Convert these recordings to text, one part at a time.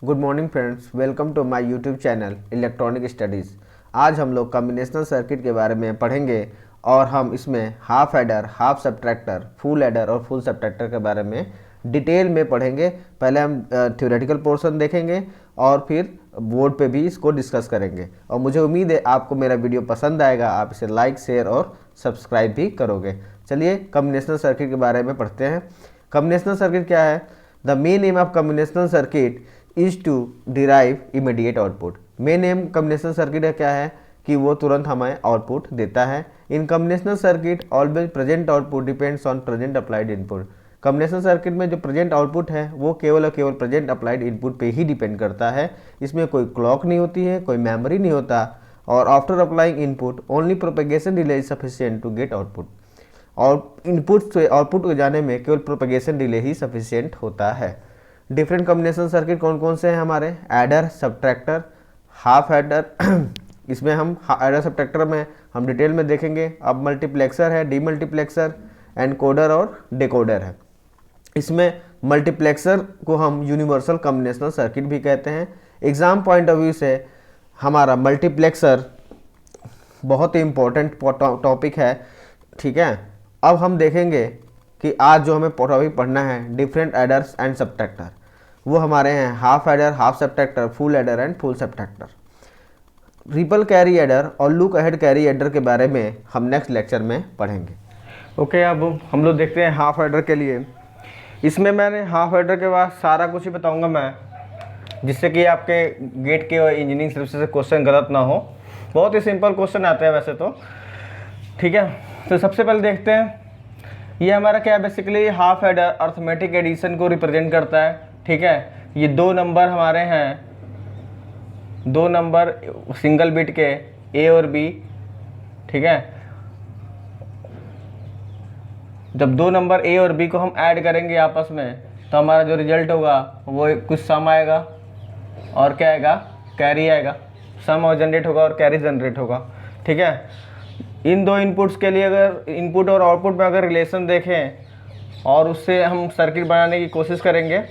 Good morning friends, welcome to my YouTube channel electronic studies. आज हम लोग combinational circuit के बारे में पढ़ेंगे और हम इसमें half adder, half subtractor, full adder और फुल सब्ट्रैक्टर के बारे में डिटेल में पढ़ेंगे। पहले हम थ्योरेटिकल पोर्शन देखेंगे और फिर बोर्ड पे भी इसको डिस्कस करेंगे। और मुझे उम्मीद है आपको मेरा वीडियो पसंद आएगा, आप इसे लाइक, शेयर और सब्सक्राइब भी करोगे। चलिए कॉम्बिनेशनल सर्किट के बारे में पढ़ते हैं। कॉम्बिनेशनल सर्किट क्या है? The main aim of combinational circuit is to derive immediate output. Main aim combinational circuit क्या है कि वो तुरंत हमें आउटपुट देता है। In combinational circuit always present output depends on present applied input. Combinational circuit में जो प्रेजेंट आउटपुट है वो केवल और केवल प्रेजेंट अप्लाइड इनपुट पे ही डिपेंड करता है। इसमें कोई क्लॉक नहीं होती है, कोई मेमोरी नहीं होता। और after applying input only propagation delay is sufficient to get output. और इनपुट से आउटपुट को जाने में केवल प्रोपेगेशन डिले ही सफिशिएंट होता है। डिफरेंट कॉम्बिनेशन सर्किट कौन कौन से हैं हमारे? Adder, subtractor, half adder. इसमें हम एडर सब्ट्रैक्टर में हम डिटेल में देखेंगे। अब मल्टीप्लेक्सर है, डीमल्टीप्लेक्सर, एनकोडर और डिकोडर है। इसमें मल्टीप्लेक्सर को हम यूनिवर्सल कॉम्बिनेशनल सर्किट भी कहते हैं। एग्जाम पॉइंट ऑफ व्यू से हमारा मल्टीप्लेक्सर बहुत ही इम्पोर्टेंट टॉपिक है, ठीक है। अब हम देखेंगे कि आज जो हमें टॉपिक पढ़ना है डिफरेंट एडर्स एंड सब्ट्रैक्टर, वो हमारे हैं half adder, half subtractor, full adder and full subtractor. Ripple carry adder और लुक अहेड कैरी एडर के बारे में हम नेक्स्ट लेक्चर में पढ़ेंगे। ओके, अब हम लोग देखते हैं हाफ एडर के लिए। इसमें मैंने हाफ एडर के बाद सारा कुछ ही बताऊंगा मैं, जिससे कि आपके गेट के और इंजीनियरिंग सर्विसेज से क्वेश्चन गलत ना हो। बहुत ही सिंपल क्वेश्चन आते हैं वैसे तो, ठीक है। तो सबसे पहले देखते हैं, ये हमारा क्या है? Basically half adder arithmetic addition को रिप्रेजेंट करता है, ठीक है। ये दो नंबर हमारे हैं, दो नंबर सिंगल बिट के ए और बी, ठीक है। जब दो नंबर ए और बी को हम ऐड करेंगे आपस में तो हमारा जो रिजल्ट होगा वो कुछ सम आएगा और क्या आएगा? कैरी आएगा। सम और जनरेट होगा और कैरी जनरेट होगा, ठीक है। इन दो इनपुट्स के लिए अगर इनपुट और आउटपुट में अगर रिलेशन देखें और उससे हम सर्किट बनाने की कोशिश करेंगे,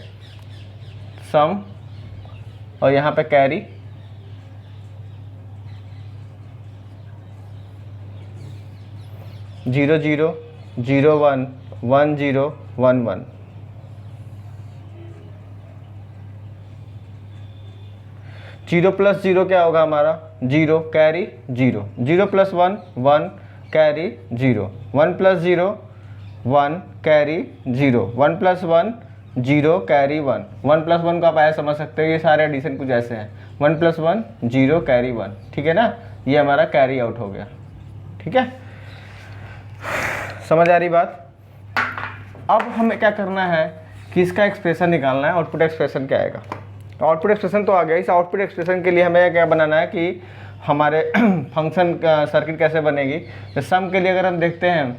सम और यहाँ पे carry, zero zero, zero one, one zero, one one. Zero plus zero क्या होगा हमारा? Zero, carry zero. Zero plus one, one, carry zero. One plus zero, one, carry zero. One plus one, zero, carry one. One plus one को आप ऐसे समझ सकते हो, ये सारे एडिशन कुछ ऐसे हैं। One plus one, zero, carry one, ठीक है ना। ये हमारा कैरी आउट हो गया, ठीक है। समझ आ रही बात? अब हमें क्या करना है कि इसका एक्सप्रेशन निकालना है। आउटपुट एक्सप्रेशन क्या आएगा? आउटपुट एक्सप्रेशन तो आ गया। इस आउटपुट एक्सप्रेशन के लिए हमें क्या बनाना है कि हमारे फंक्शन का सर्किट कैसे बनेगी। तो सम के लिए अगर हम देखते हैं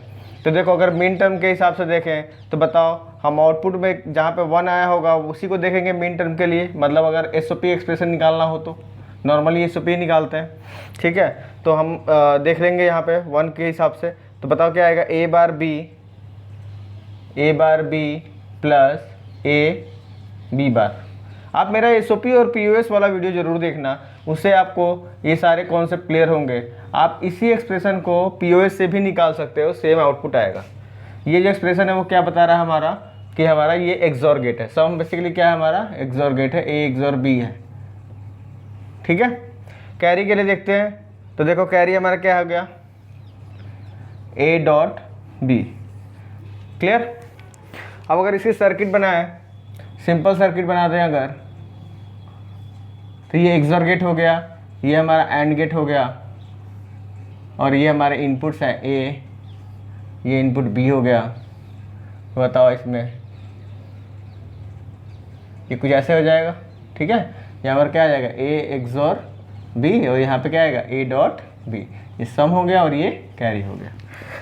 तो देखो, अगर मिन टर्म के हिसाब से देखें तो बताओ, हम आउटपुट में जहाँ पे वन आया होगा उसी को देखेंगे मिन टर्म के लिए। मतलब अगर एसओपी एक्सप्रेशन निकालना हो तो नॉर्मली एसओपी निकालते हैं, ठीक है। तो हम देख लेंगे यहाँ पे वन के हिसाब से। तो बताओ क्या आएगा? A bar B plus A B bar. आप मेरा एसओपी और पीओएस वाला वीडियो जरूर देखना, उससे आपको ये सारे कॉन्सेप्ट क्लियर होंगे। आप इसी एक्सप्रेशन को पीओएस से भी निकाल सकते हो, सेम आउटपुट आएगा। ये जो एक्सप्रेशन है वो क्या बता रहा है हमारा कि हमारा ये एक्सॉर गेट है। सम बेसिकली क्या है हमारा? एक्सॉर गेट है, ए एक्सॉर बी है, ठीक है। कैरी के लिए देखते हैं तो देखो, कैरी हमारा क्या हो गया? A dot B. क्लियर? अब अगर इसी सर्किट बनाए, सिंपल सर्किट बनाते हैं अगर, तो ये एक्सॉर गेट हो गया, ये हमारा एंड गेट हो गया और ये हमारे इनपुट्स हैं ए, ये इनपुट बी हो गया। तो बताओ इसमें ये कुछ ऐसे हो जाएगा, ठीक है। यहाँ पर क्या आ जाएगा? ए एक्सॉर बी और यहाँ पे क्या आएगा? A dot B. ये सम हो गया और ये कैरी हो गया।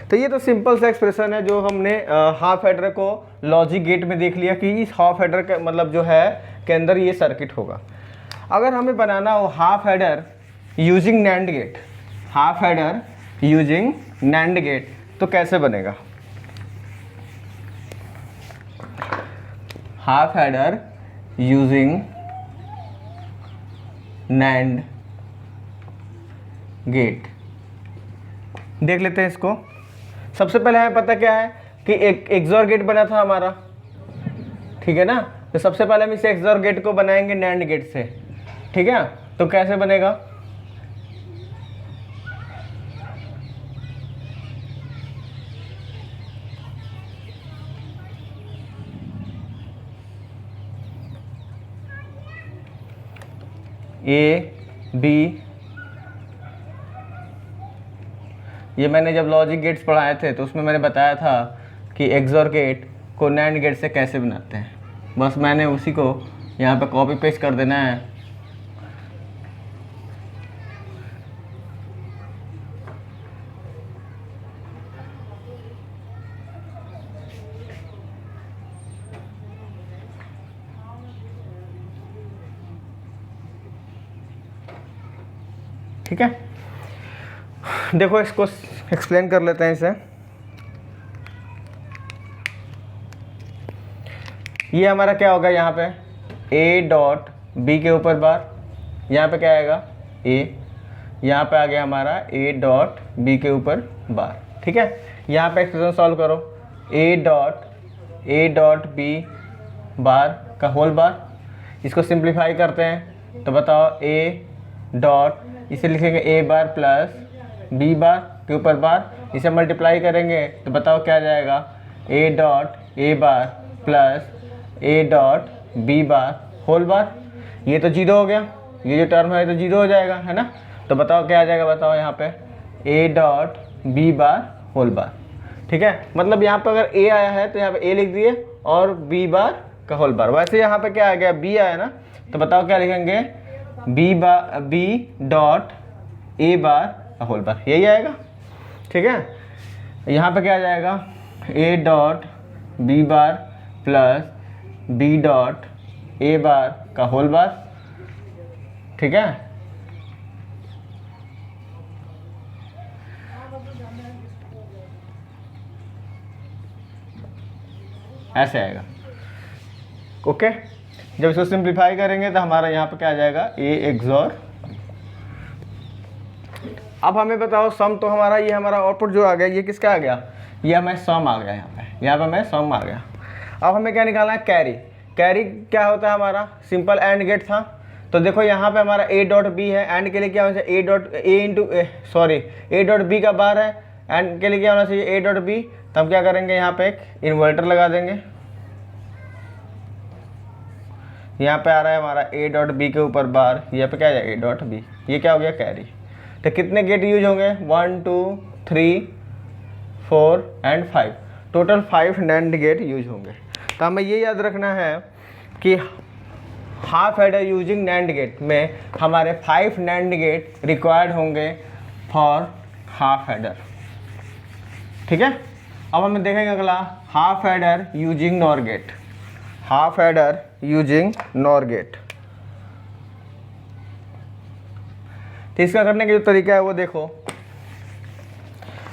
तो ये तो सिंपल सा एक्सप्रेशन है जो हमने हाफ एडर को लॉजिक गेट में देख लिया कि इस हाफ एडर का मतलब जो है के अंदर ये सर्किट होगा। अगर हमें बनाना हो half adder using NAND gate, half adder using NAND gate, तो कैसे बनेगा? Half adder using NAND gate. देख लेते हैं इसको। सबसे पहले हमें पता क्या है कि एक एक्सॉर गेट बना था हमारा, ठीक है ना। तो सबसे पहले हम इस एक्सॉर गेट को बनाएंगे नैंड गेट से, ठीक है। तो कैसे बनेगा, ए बी, ये मैंने जब लॉजिक गेट्स पढ़ाए थे तो उसमें मैंने बताया था कि एक्सॉर गेट को नैंड गेट से कैसे बनाते हैं। बस मैंने उसी को यहाँ पे कॉपी पेस्ट कर देना है। ठीक है, देखो इसको एक्सप्लेन कर लेते हैं इसे। ये हमारा क्या होगा, यहाँ पे ए डॉट बी के ऊपर बार, यहाँ पे क्या आएगा ए, यहाँ पे आ गया हमारा ए डॉट बी के ऊपर बार, ठीक है। यहाँ पे एक्सप्रेशन सॉल्व करो, ए डॉट बी बार का होल बार, इसको सिंप्लीफाई करते हैं तो बताओ ए डॉट, इसे लिखेंगे ए बार प्लस बी बार के ऊपर बार, इसे मल्टीप्लाई करेंगे तो बताओ क्या आ जाएगा, A dot A bar plus A dot B bar whole bar. ये तो जीरो हो गया, ये जो टर्म है तो जीरो हो जाएगा, है ना। तो बताओ क्या आ जाएगा, बताओ यहाँ पे A dot B bar whole bar, ठीक है। मतलब यहाँ पे अगर ए आया है तो यहाँ पे ए लिख दिए और बी बार का होल बार। वैसे यहाँ पे क्या आ गया, बी आया ना, तो बताओ क्या लिखेंगे, बी डॉट ए बार का होल बार, यही आएगा, ठीक है। यहाँ पे क्या आ जाएगा, A dot B bar plus B dot A bar का होल बार, ठीक है। ऐसे आएगा, ओके। जब इसको सिंप्लीफाई करेंगे तो हमारा यहाँ पे क्या आ जाएगा, ए एक्सॉर। अब हमें बताओ सम, तो हमारा ये हमारा आउटपुट जो आ गया ये किसका आ गया, ये हमें सम आ गया, यहाँ पे हमें सम आ गया। अब हमें क्या निकालना है, कैरी। कैरी क्या होता है हमारा, सिंपल एंड गेट था। तो देखो यहाँ पे हमारा ए डॉट बी है, एंड के लिए क्या होना चाहिए, ए डॉट बी का बार है, एंड के लिए क्या होना चाहिए, ए डॉट बी। तो हम क्या करेंगे, यहाँ पे एक इन्वर्टर लगा देंगे। यहाँ पे आ रहा है हमारा ए डॉट बी के ऊपर बार, यहाँ पे क्या है ए डॉट बी, ये क्या हो गया कैरी। तो कितने गेट यूज होंगे, 1 2 3 4 and 5, total 5 NAND gate use होंगे। तो हमें ये याद रखना है कि half adder using NAND gate में हमारे 5 नैंड गेट रिक्वायर्ड होंगे फॉर हाफ एडर, ठीक है। अब हमें देखेंगे अगला, half adder using NOR gate. Half adder using NOR gate, तो इसका करने का जो तरीका है वो देखो।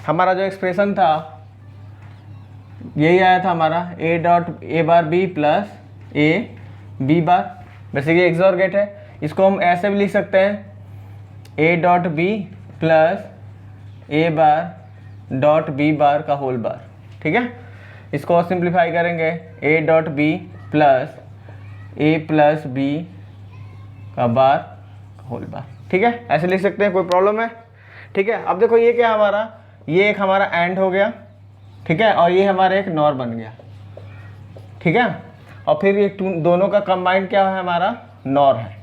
हमारा जो एक्सप्रेशन था यही आया था हमारा, A dot A bar B plus A B bar, basically XOR gate है। इसको हम ऐसे भी लिख सकते हैं, A dot B plus A bar dot B bar का होल बार, ठीक है। इसको सिंप्लीफाई करेंगे, A dot B plus A plus B का बार का होल बार, ठीक है। ऐसे लिख सकते हैं, कोई प्रॉब्लम है, ठीक है। अब देखो ये क्या हमारा, ये एक हमारा एंड हो गया, ठीक है, और ये हमारा एक नॉर बन गया, ठीक है। और फिर ये दोनों का कंबाइंड क्या है, हमारा नॉर है।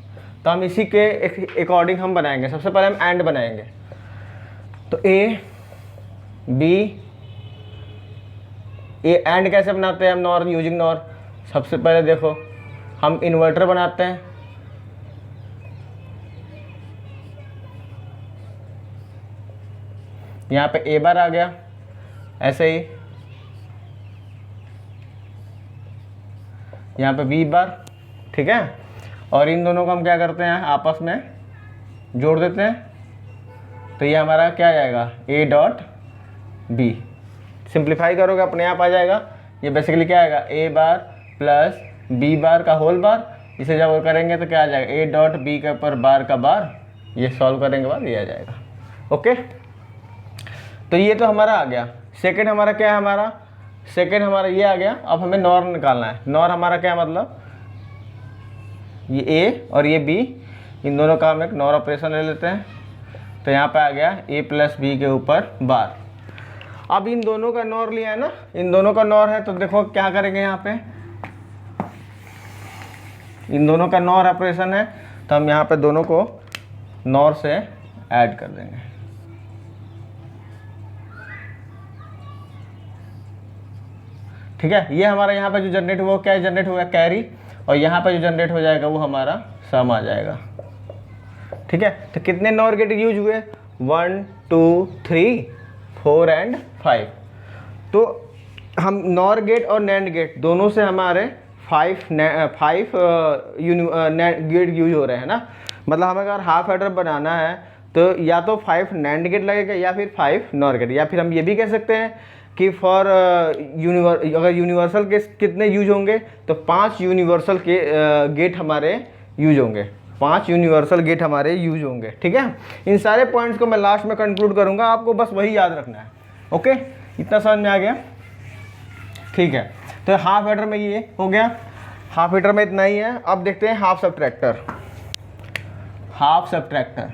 तो हम इसी के अकॉर्डिंग हम बनाएंगे। सबसे पहले हम एंड बनाएंगे, तो ए बी, ये एंड कैसे बनाते हैं हम, नॉर यूजिंग नॉर। सबसे पहले देखो हम इन्वर्टर बनाते हैं, यहाँ पे ए बार आ गया, ऐसे ही यहाँ पे बी बार, ठीक है। और इन दोनों को हम क्या करते हैं, आपस में जोड़ देते हैं। तो ये हमारा क्या आ जाएगा, ए डॉट बी। सिंप्लीफाई करोगे अपने आप आ जाएगा। ये बेसिकली क्या आएगा, A bar plus B bar का होल बार, इसे जब करेंगे तो क्या आ जाएगा, ए डॉट बी के ऊपर बार का बार, ये सॉल्व करेंगे बाद ये आ जाएगा। ओके, तो ये तो हमारा आ गया। सेकंड हमारा क्या है, हमारा सेकंड हमारा ये आ गया। अब हमें नॉर निकालना है। नॉर हमारा क्या मतलब, ये ए और ये बी, इन दोनों का हम एक नॉर ऑपरेशन ले लेते हैं। तो यहाँ पे आ गया ए प्लस बी के ऊपर बार। अब इन दोनों का नॉर लिया है ना, इन दोनों का नॉर है, तो देखो क्या करेंगे, यहाँ पे इन दोनों का नॉर ऑपरेशन है, तो हम यहाँ पे दोनों को नॉर से ऐड कर देंगे। ठीक है, ये हमारा यहाँ पे जो जनरेट हुआ क्या जनरेट होगा, कैरी, और यहाँ पे जो जनरेट हो जाएगा वो हमारा सम आ जाएगा। ठीक है, तो कितने नॉर गेट यूज हुए, 1 2 3 4 एंड 5। तो हम नॉर गेट और नैंड गेट दोनों से हमारे 5 गेट यूज हो रहे हैं ना। मतलब हमें अगर हाफ एडर बनाना है तो या तो 5 नैंड गेट लगेगा या फिर 5 नॉर गेट, या फिर हम ये भी कह सकते हैं कि फॉर अगर यूनिवर्सल के कितने यूज होंगे, तो 5 यूनिवर्सल के गेट हमारे यूज होंगे, 5 यूनिवर्सल गेट हमारे यूज होंगे। ठीक है, इन सारे पॉइंट्स को मैं लास्ट में कंक्लूड करूंगा, आपको बस वही याद रखना है। ओके, इतना समझ में आ गया। ठीक है, तो हाफ एडर में ये हो गया, हाफ एडर में इतना ही है। अब देखते हैं half subtractor. Half subtractor,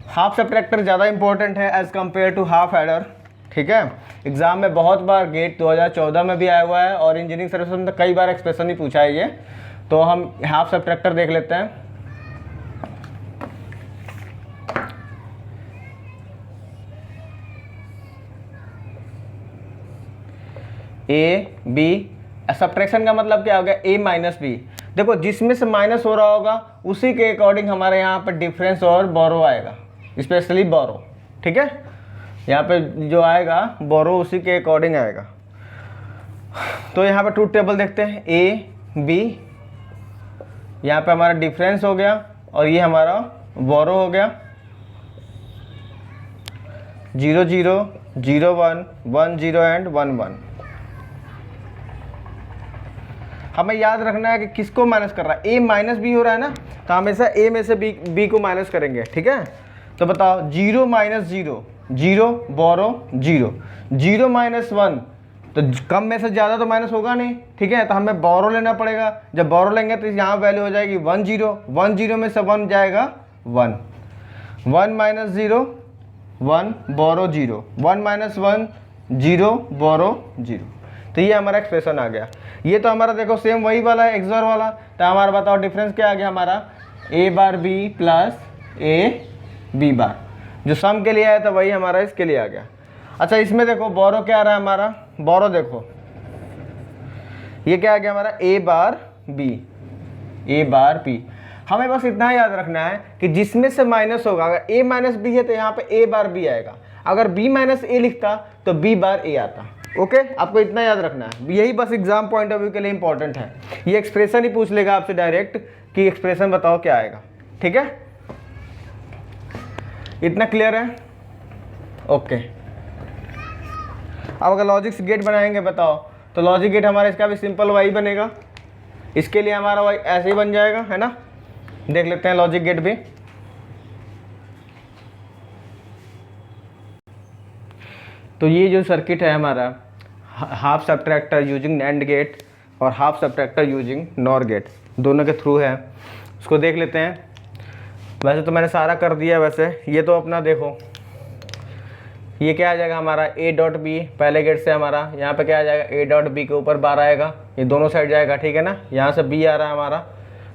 half subtractor ज़्यादा इंपॉर्टेंट है as compare to half adder. ठीक है, एग्जाम में बहुत बार गेट 2014 में भी आया हुआ है और इंजीनियरिंग सर्विसेज में तो कई बार एक्सप्रेशन ही पूछा है ये। तो हम हाफ सबट्रैक्टर देख लेते हैं। ए बी, सबट्रैक्शन का मतलब क्या हो गया, ए माइनस बी। देखो जिसमें से माइनस हो रहा होगा उसी के अकॉर्डिंग हमारे यहाँ पर डिफरेंस और बोरो आएगा, स्पेशली बोरो। ठीक है, यहाँ पे जो आएगा बोरो उसी के अकॉर्डिंग आएगा। तो यहाँ पे ट्रूथ टेबल देखते हैं, ए बी, यहाँ पे हमारा डिफरेंस हो गया और ये हमारा बोरो हो गया। 0 0 0 1 1 0 एंड 1 1। हमें याद रखना है कि किसको माइनस कर रहा है, ए माइनस बी हो रहा है ना, तो हमेशा ए में से बी को माइनस करेंगे। ठीक है, तो बताओ 0 माइनस 0 0 बोरो 0 0 माइनस 1, तो कम में से ज़्यादा तो माइनस होगा नहीं। ठीक है, तो हमें बोरो लेना पड़ेगा। जब बोरो लेंगे तो यहाँ वैल्यू हो जाएगी 1 0 1 0 में से 1 जाएगा 1 1 माइनस 0 1 बोरो 0 1 माइनस 1 0 बोरो 0। तो ये हमारा एक्सप्रेशन आ गया। ये तो हमारा देखो सेम वही वाला है, एक्सोर वाला। तो हमारा बताओ डिफरेंस क्या आ गया, हमारा A bar B plus A B bar. जो सम के लिए आया था वही हमारा इसके लिए आ गया। अच्छा, इसमें देखो बोरो क्या आ रहा है हमारा, बोरो देखो ये क्या आ गया हमारा, A bar B, A bar B. हमें बस इतना याद रखना है कि जिसमें से माइनस होगा, अगर ए माइनस बी है तो यहाँ पे ए बार बी आएगा, अगर बी माइनस ए लिखता तो बी बार ए आता। ओके, आपको इतना याद रखना है, यही बस एग्जाम पॉइंट ऑफ व्यू के लिए इंपॉर्टेंट है। ये एक्सप्रेशन ही पूछ लेगा आपसे डायरेक्ट कि एक्सप्रेशन बताओ क्या आएगा। ठीक है, इतना क्लियर है। ओके, अब अगर लॉजिक गेट बनाएंगे बताओ, तो लॉजिक गेट हमारा इसका भी सिंपल वाई बनेगा, इसके लिए हमारा वाई ऐसे ही बन जाएगा, है ना। देख लेते हैं लॉजिक गेट भी। तो ये जो सर्किट है हमारा, half subtractor using NAND gate और half subtractor using NOR gate, दोनों के थ्रू है, उसको देख लेते हैं। वैसे तो मैंने सारा कर दिया, वैसे ये तो अपना देखो, ये क्या आ जाएगा हमारा ए डॉट बी, पहले गेट से हमारा यहाँ पे क्या आ जाएगा, ए डॉट बी के ऊपर बार आएगा, ये दोनों साइड जाएगा। ठीक है ना, यहाँ से बी आ रहा है हमारा।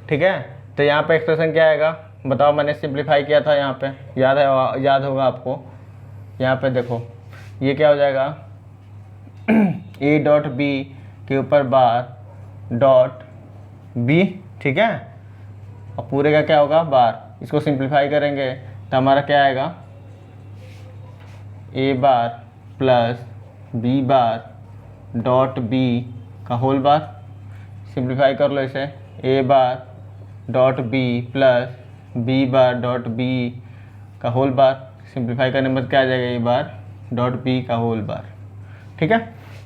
ठीक है, तो यहाँ पे एक्सप्रेशन क्या आएगा बताओ, मैंने सिंप्लीफाई किया था यहाँ पे, याद है, याद होगा आपको। यहाँ पे देखो ये क्या हो जाएगा, ए डॉट बी के ऊपर बार डॉट बी। ठीक है, और पूरे का क्या होगा बार, इसको सिंप्लीफाई करेंगे तो हमारा क्या आएगा, A bar plus B bar dot B का होल बार। सिंप्लीफाई कर लो इसे, A bar dot B plus B bar dot B का होल बार। सिंप्लीफाई करने में क्या आ जाएगा, ए बार डॉट बी का होल बार। ठीक है,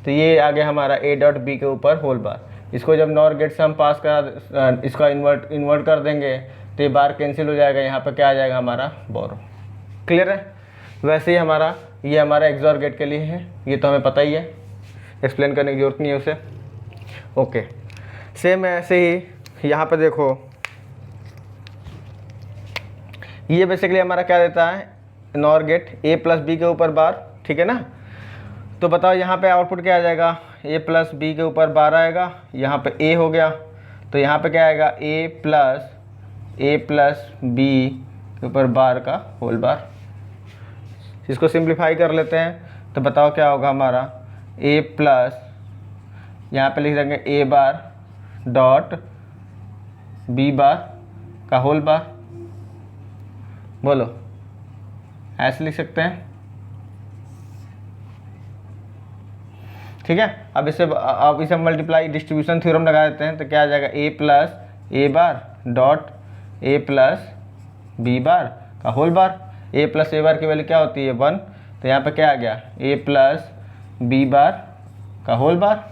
तो ये आ गया हमारा ए डॉट बी के ऊपर होल बार। इसको जब नॉर गेट से हम पास करा इसका इन्वर्ट कर देंगे तो ये बार कैंसिल हो जाएगा, यहाँ पे क्या आ जाएगा हमारा बोरो। क्लियर है? वैसे ही हमारा ये हमारा एक्सॉर गेट के लिए है, ये तो हमें पता ही है, एक्सप्लेन करने की जरूरत नहीं है उसे। ओके, सेम ऐसे ही यहाँ पे देखो, ये बेसिकली हमारा क्या देता है, NOR gate A plus B के ऊपर बार, ठीक है ना। तो बताओ यहाँ पे आउटपुट क्या आ जाएगा, ए प्लस बी के ऊपर बार आएगा, यहाँ पे ए हो गया, तो यहाँ पे क्या आएगा, ए प्लस बी के ऊपर बार का होल बार। इसको सिंप्लीफाई कर लेते हैं तो बताओ क्या होगा हमारा, ए प्लस, यहाँ पे लिख देंगे ए बार डॉट बी बार का होल बार। बोलो, ऐसे लिख सकते हैं, ठीक है। अब इसे मल्टीप्लाई डिस्ट्रीब्यूशन थ्योरम लगा देते हैं तो क्या आ जाएगा, A plus A bar dot A plus B bar का whole bar. A plus A बार की वैल्यू क्या होती है, 1, तो यहाँ पे क्या आ गया, ए प्लस बी बार का होल बार।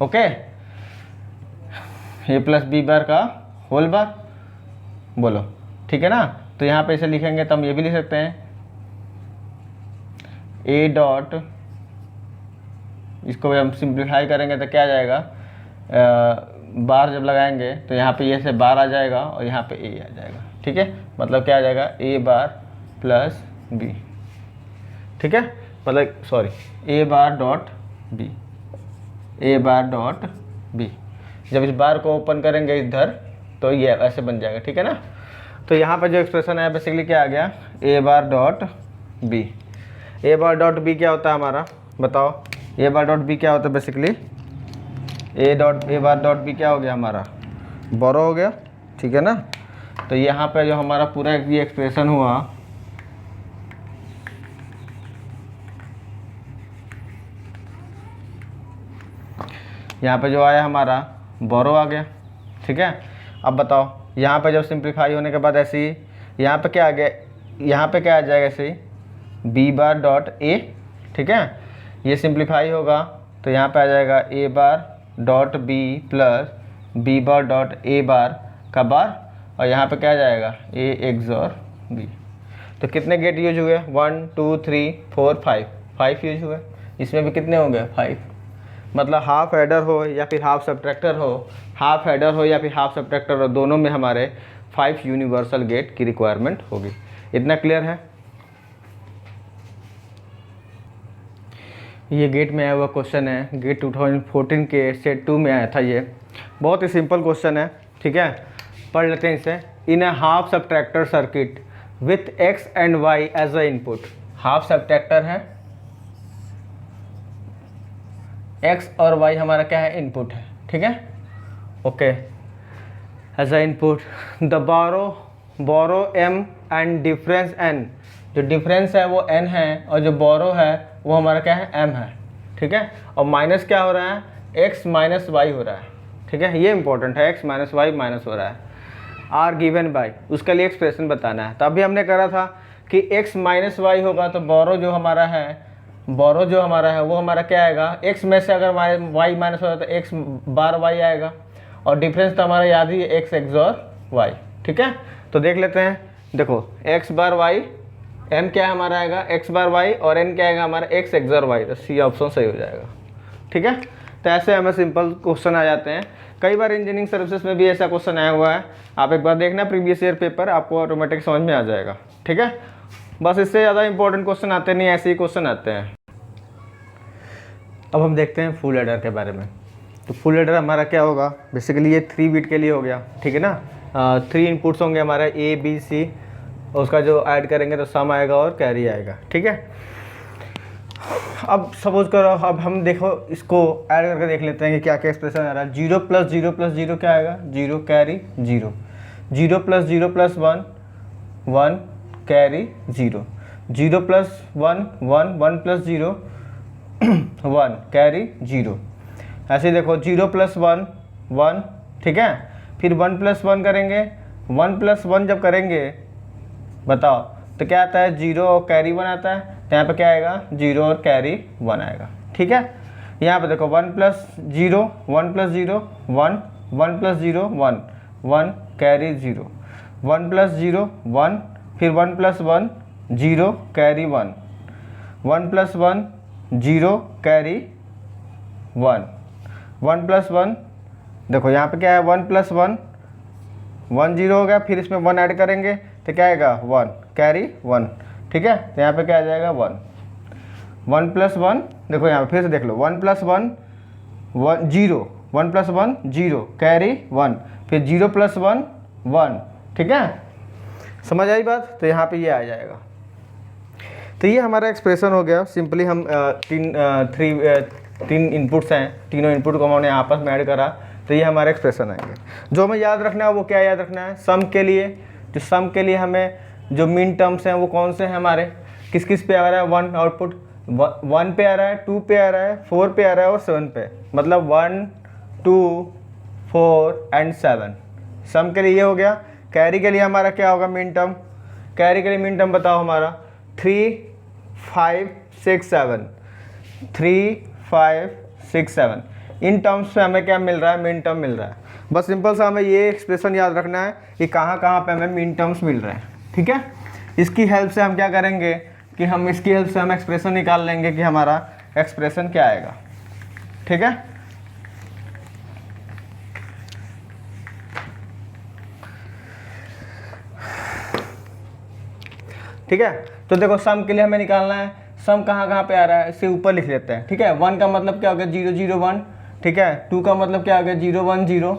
ओके, ए प्लस बी बार का होल बार, बोलो, ठीक है ना। तो यहाँ पे इसे लिखेंगे तो हम ये भी लिख सकते हैं, ए डॉट, इसको हम सिंप्लीफाई करेंगे तो क्या आ जाएगा, बार जब लगाएंगे तो यहाँ पे ये से बार आ जाएगा और यहाँ पे ए आ जाएगा, ठीक है। मतलब क्या आ जाएगा, ए बार प्लस बी, ठीक है, मतलब सॉरी, ए बार डॉट बी, ए बार डॉट बी। जब इस बार को ओपन करेंगे इधर तो ये ऐसे बन जाएगा, ठीक है ना। तो यहाँ पर जो एक्सप्रेशन है बेसिकली क्या आ गया, ए बार डॉट बी। ए बार डॉट बी क्या होता है हमारा, बताओ, ए बार डॉट बी क्या होता है बेसिकली, ए बार डॉट बी क्या हो गया हमारा, बोरो हो गया, ठीक है ना। तो यहाँ पे जो हमारा पूरा ये एक्सप्रेशन हुआ, यहाँ पे जो आया हमारा बोरो आ गया, ठीक है। अब बताओ, यहाँ पे जब सिंप्लीफाई होने के बाद ऐसे ही यहाँ पे क्या आ गया, यहाँ पे क्या आ जाएगा ऐसे ही, बी बार डॉट ए, ठीक है। ये सिंप्लीफाई होगा तो यहाँ पे आ जाएगा A bar dot B plus B bar dot A bar का बार, और यहाँ पे क्या आ जाएगा, ए एक्सॉर बी। तो कितने गेट यूज हुए, 1 2 3 4 5 यूज हुए। इसमें भी कितने हो गए, 5। मतलब हाफ एडर हो या फिर हाफ सब्ट्रैक्टर हो, हाफ एडर हो या फिर हाफ सब्ट्रैक्टर हो, दोनों में हमारे 5 यूनिवर्सल गेट की रिक्वायरमेंट होगी। इतना क्लियर है? ये गेट में आया हुआ क्वेश्चन है, गेट 2014 के सेट 2 में आया था। ये बहुत ही सिंपल क्वेश्चन है, ठीक है, पढ़ लेते हैं इसे। In a half subtractor circuit with X and Y as a input. Half subtractor है, एक्स और वाई हमारा क्या है, इनपुट है, ठीक है। Okay, as a input the borrow M and difference N. जो डिफरेंस है वो n है और जो बोरो है वो हमारा क्या है, m है, ठीक है। और माइनस क्या हो रहा है, x माइनस वाई हो रहा है, ठीक है। ये इंपॉर्टेंट है, x माइनस वाई माइनस हो रहा है, आर गिवन बाई, उसके लिए एक्सप्रेशन बताना है। तो अभी हमने करा था कि x माइनस वाई होगा तो बोरो जो हमारा है वो हमारा क्या आएगा, x में से अगर y माइनस होगा तो x बार y आएगा, और डिफरेंस तो हमारा याद ही है, x एक्सॉर y, ठीक है। तो देख लेते हैं, देखो x बार y, m क्या हमारा आएगा, x बार y, और n क्या आएगा हमारा, x एक्सॉर y। तो सी ऑप्शन सही हो जाएगा, ठीक है। तो ऐसे हमें सिंपल क्वेश्चन आ जाते हैं। कई बार इंजीनियरिंग सर्विसेज में भी ऐसा क्वेश्चन आया हुआ है, आप एक बार देखना प्रीवियस ईयर पेपर, आपको ऑटोमेटिक समझ में आ जाएगा, ठीक है। बस इससे ज़्यादा इंपॉर्टेंट क्वेश्चन आते नहीं, ऐसे ही क्वेश्चन आते हैं। अब हम देखते हैं फुल एडर के बारे में। तो फुल एडर हमारा क्या होगा, बेसिकली ये 3 बिट के लिए हो गया, ठीक है ना। 3 इनपुट्स होंगे हमारे A B C, उसका जो ऐड करेंगे तो सम आएगा और कैरी आएगा, ठीक है। अब सपोज करो, अब हम देखो इसको ऐड करके देख लेते हैं कि क्या क्या एक्सप्रेशन आ रहा है। 0 + 0 + 0 क्या आएगा, 0 कैरी 0। 0 + 0 + 1 1 कैरी 0। 0 + 1 1 1 + 0 1 कैरी 0। ऐसे देखो 0 + 1 1, ठीक है। फिर 1 + 1 करेंगे, 1 + 1 जब करेंगे बताओ तो क्या आता है, 0 और कैरी 1 आता है। तो यहाँ पे क्या आएगा, 0 और कैरी 1 आएगा, ठीक है। यहाँ पे देखो 1 plus 0 1 plus 0 1 1 plus 0 1 1 carry 0 1 plus 0 1 फिर 1 plus 1 0 carry 1 1 plus 1 0 carry 1 1 plus 1 देखो यहाँ पे क्या है 1 प्लस 1 1 0 हो गया, फिर इसमें 1 ऐड करेंगे तो क्या आएगा 1 कैरी 1। ठीक है, तो यहाँ पे क्या आ जाएगा 1 1 प्लस 1 देखो यहाँ पे फिर से देख लो 1 प्लस 1 1 0 1 प्लस 1 0 कैरी 1 फिर 0 प्लस 1 1। ठीक है, समझ आई बात। तो यहाँ पे ये आ जाएगा। तो ये हमारा एक्सप्रेशन हो गया। सिंपली हम तीन इनपुट्स हैं, तीनों इनपुट को हमने आपस में ऐड करा तो ये हमारे एक्सप्रेशन आएंगे। जो हमें याद रखना है वो क्या याद रखना है, सम के लिए। तो सम के लिए हमें जो मिन टर्म्स हैं वो कौन से हैं हमारे, किस किस पे आ रहा है 1 आउटपुट 1 पे आ रहा है, 2 पे आ रहा है, 4 पे आ रहा है और 7 पे, मतलब 1 2 4 एंड 7। सम के लिए ये हो गया। कैरी के लिए हमारा क्या होगा मिन टर्म, कैरी के लिए मिन टर्म बताओ हमारा 3 5 6 7 3 5 6 7। इन टर्म्स पे हमें क्या मिल रहा है, मिन टर्म मिल रहा है। बस सिंपल सा हमें ये एक्सप्रेशन याद रखना है कि कहाँ कहाँ पे हमें मिन टर्म्स मिल रहे हैं। ठीक है, इसकी हेल्प से हम क्या करेंगे कि हम इसकी हेल्प से हम एक्सप्रेशन निकाल लेंगे कि हमारा एक्सप्रेशन क्या आएगा। ठीक है, ठीक है। तो देखो सम के लिए हमें निकालना है, सम कहाँ कहाँ पे आ रहा है इसे ऊपर लिख लेते हैं। ठीक है, 1 का मतलब क्या हो गया 0 0 1। ठीक है, 2 का मतलब क्या हो गया 0 1 0,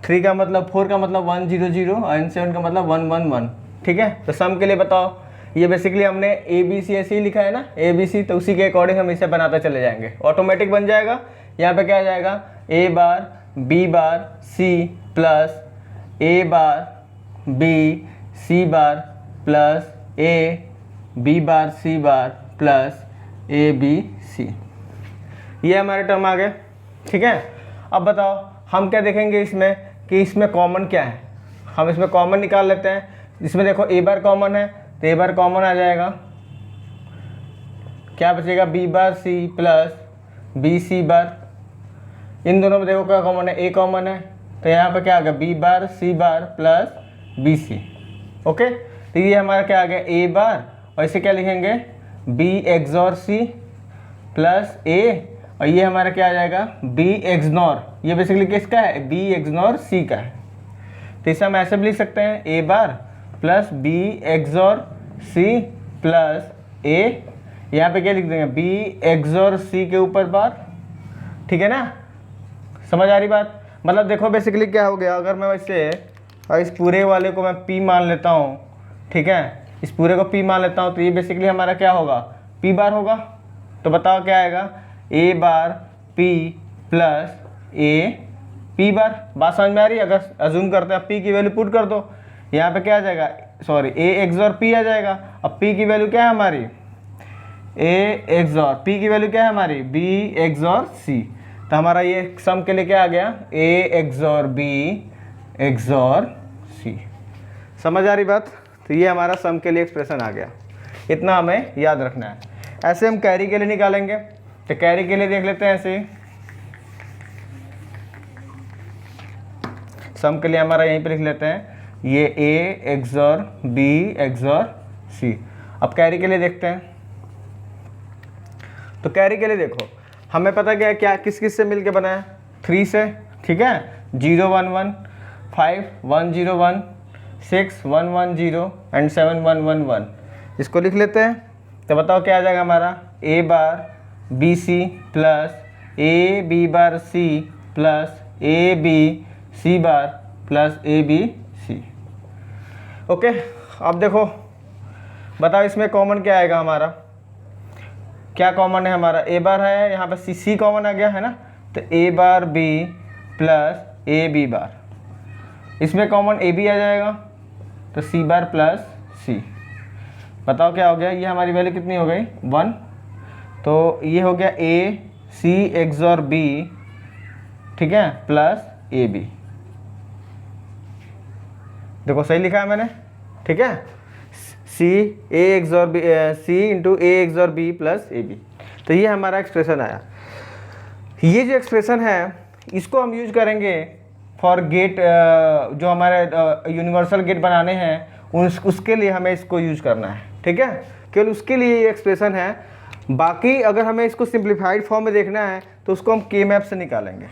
3 का मतलब 4 का मतलब 1 0 0 एंड 7 का मतलब 1 1 1। ठीक है, तो सम के लिए बताओ, ये बेसिकली हमने ए बी सी ऐसे ही लिखा है ना, ए बी सी, तो उसी के अकॉर्डिंग हम इसे बनाते चले जाएंगे, ऑटोमेटिक बन जाएगा। यहाँ पे क्या आ जाएगा A bar B bar C plus A bar B C bar plus A B bar C bar plus A B C, ये हमारे टर्म आ गए। ठीक है, अब बताओ हम क्या देखेंगे इसमें कि इसमें कॉमन क्या है, हम इसमें कॉमन निकाल लेते हैं। इसमें देखो ए बार कॉमन है तो ए बार कॉमन आ जाएगा, क्या बचेगा B bar C plus B C bar. इन दोनों में देखो क्या कॉमन है, ए कॉमन है तो यहाँ पे क्या आ गया B bar C bar plus B C. Okay, तो ये हमारा क्या आ गया ए बार, और इसे क्या लिखेंगे बी एक्सॉर सी प्लस ए, और ये हमारा क्या आ जाएगा बी एक्सनॉर, ये बेसिकली किसका है बी एक्सनॉर सी का है। तो इसे हम ऐसे भी लिख सकते हैं A bar plus B XOR C plus A, यहाँ पे क्या लिख देंगे बी एक्सॉर सी के ऊपर बार। ठीक है ना, समझ आ रही बात। मतलब देखो बेसिकली क्या हो गया, अगर मैं वैसे इस पूरे वाले को मैं पी मान लेता हूँ, ठीक है, इस पूरे को पी मान लेता हूँ, तो ये बेसिकली हमारा क्या होगा पी बार होगा। तो बताओ क्या आएगा A bar P plus A P bar. बात समझ में आ रही है। अगर अजूम करते हैं पी की वैल्यू पुट कर दो, यहाँ पे क्या आ जाएगा सॉरी ए एक्सॉर पी आ जाएगा। अब पी की वैल्यू क्या है हमारी ए एक्सॉर, पी की वैल्यू क्या है हमारी बी एक्सॉर सी। तो हमारा ये सम के लिए क्या आ गया ए एक्सॉर बी एक्सॉर सी। समझ आ रही बात। तो ये हमारा सम के लिए एक्सप्रेशन आ गया, इतना हमें याद रखना है। ऐसे हम कैरी के लिए निकालेंगे, तो कैरी के लिए देख लेते हैं ऐसे। सम के लिए हमारा यहीं पे लिख लेते हैं ये ए एक्सॉर बी एक्सॉर सी। अब कैरी के लिए देखते हैं। तो कैरी के लिए देखो हमें पता क्या क्या किस किस से मिलके बना है 3 से। ठीक है, 0 1 1 5 1 0 1 6 1 1 0 एंड 7 1 1 1। इसको लिख लेते हैं। तो बताओ क्या आ जाएगा हमारा A bar B C plus A B bar C plus A B C bar plus A B C. Okay, अब देखो बताओ इसमें कॉमन क्या आएगा हमारा, क्या कॉमन है हमारा ए बार है, यहाँ पर सी कॉमन आ गया है ना, तो A bar B plus A B bar. इसमें कॉमन ए बी आ जाएगा तो सी बार प्लस सी। बताओ क्या हो गया, ये हमारी वैल्यू कितनी हो गई 1। तो ये हो गया ए सी एक्सॉर बी, ठीक है, प्लस ए बी। देखो सही लिखा है मैंने, ठीक है, C A XOR B C into A XOR B plus A B. तो ये हमारा एक्सप्रेशन आया। ये जो एक्सप्रेशन है इसको हम यूज करेंगे फॉर गेट, जो हमारे यूनिवर्सल गेट बनाने हैं उसके लिए हमें इसको यूज करना है, ठीक है। केवल उसके लिए ये एक्सप्रेशन है। बाकी अगर हमें इसको सिंप्लीफाइड फॉर्म में देखना है तो उसको हम के मैप से निकालेंगे,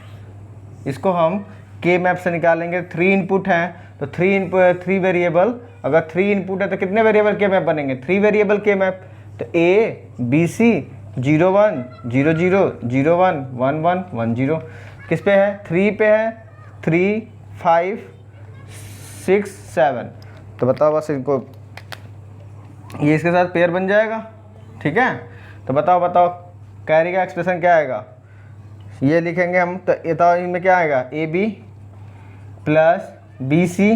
इसको हम के मैप से निकालेंगे। 3 इनपुट हैं तो 3 वेरिएबल, अगर 3 इनपुट है तो कितने वेरिएबल के मैप बनेंगे? 3 वेरिएबल के मैप। तो ए बी सी 0 1 0 0 0 1 1 1 1 0 किस पे है? 3 पे है। 3 5 6 7, तो बताओ बस इनको, ये इसके साथ पेयर बन जाएगा, ठीक है। तो बताओ कैरी का एक्सप्रेशन क्या आएगा? ये लिखेंगे हम, तो इनमें क्या आएगा? A B plus B C